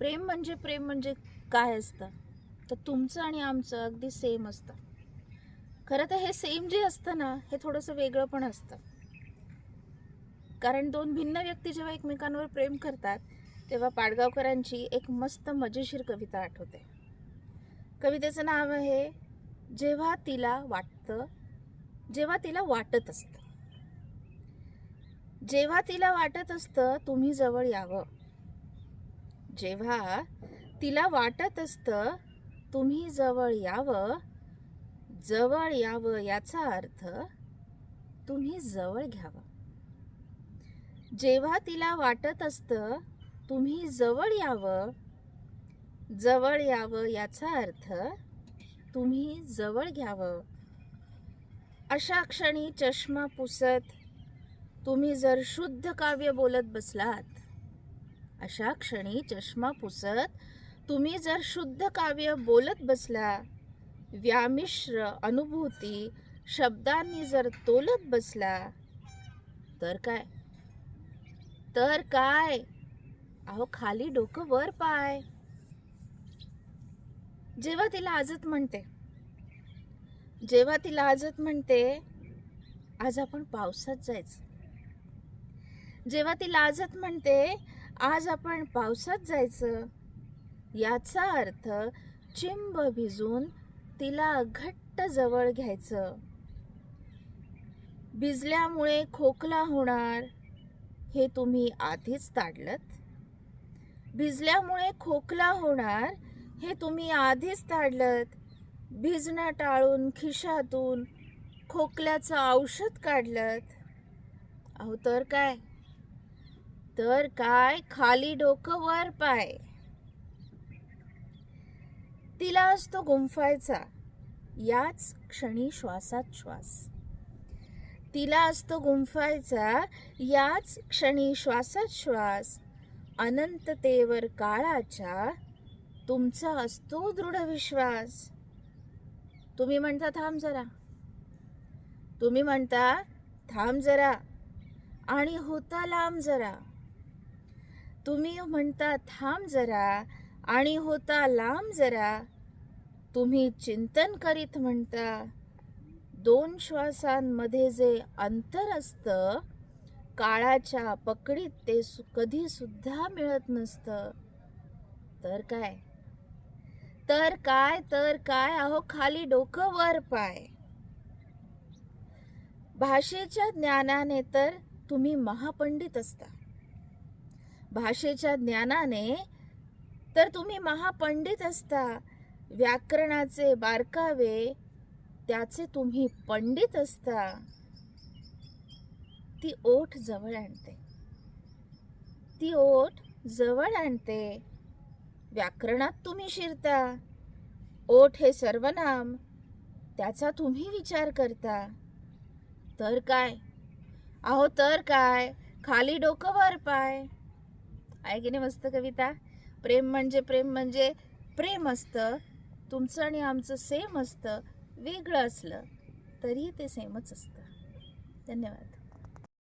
प्रेम म्हणजे काय असतं तर तुमचं आणि आमचं अगदी सेम असतं. खरं तर हे सेम जे असतं ना हे थोडंसं वेगळं पण असतं. कारण दोन भिन्न व्यक्ती जेव्हा एकमेकांवर प्रेम करतात तेव्हा पाडगावकरांची एक मस्त मजेशीर कविता आठवते. कवितेचं नाव आहे जेव्हा तिला वाटतं, जेव्हा तिला वाटत असतं. जेव्हा तिला वाटत असतं तुम्ही जवळ यावं, जेव्हा तिला वाटत असतं तुम्ही जवळ यावं, जवळ यावं याचा अर्थ तुम्ही जवळ घ्यावं. जेव्हा तिला वाटत असतं तुम्ही जवळ यावं, जवळ यावं याचा अर्थ तुम्ही जवळ घ्यावं. अशा क्षणी चष्मा पुसत तुम्ही जर शुद्ध काव्य बोलत बसलात, अशा क्षणी चष्मा पुसत तुम्ही जर शुद्ध काव्य बोलत बसला, व्यामिश्र अनुभूती शब्दांनी जर तोलत बसला, तर काय तर काय, अहो खाली डोकं वर पाय. जेव्हा तिला आजत म्हणते, जेव्हा तिला आजत म्हणते आज आपण पावसात जायचं, जेव्हा ती लाजत म्हणते आज आपण पावसात जायचं, याचा अर्थ चिंब भिजून तिला घट्ट जवळ घ्यायचं. भिजल्यामुळे खोकला होणार हे तुम्ही आधीच ताडलत, भिजल्यामुळे खोकला होणार हे तुम्ही आधीच ताडलत. भिजणं टाळून खिशातून खोकल्याचं औषध काढलत. अहो तर काय तर काय, खाली डोकं वर पाय. तिला असतो गुंफायचा याच क्षणी श्वासात श्वास, तिला असतो गुंफायचा याच क्षणी श्वासात श्वास. अनंततेवर काळाच्या तुमचा असतो दृढ विश्वास. तुम्ही म्हणता थांब जरा, तुम्ही म्हणता थांब जरा आणि होता लांब जरा, तुम्ही म्हणता थांब जरा आणि होता लांब जरा. तुम्ही चिंतन करीत म्हणता दोन श्वासांमध्ये जे अंतर असतं काळाच्या पकडीत ते कधी सुद्धा मिळत नसतं. तर काय तर काय तर काय, अहो खाली डोकं वर पाय. भाषेच्या ज्ञानाने तर तुम्ही महापंडित असता, भाषेच्या ज्ञानाने तर तुम्ही महापंडित असता. व्याकरणाचे बारकावे त्याचे तुम्ही पंडित असता. ती ओठ जवळ आणते, ती ओठ जवळ आणते. व्याकरणात तुम्ही शिरता, ओठ हे सर्वनाम त्याचा तुम्ही विचार करता. तर काय, अहो तर काय, खाली डोकं वर पाय. आहे की नाही मस्त कविता. प्रेम म्हणजे प्रेम असतं. तुमचं आणि आमचं सेम असतं. वेगळं असलं तरी ते सेमच असतं. धन्यवाद.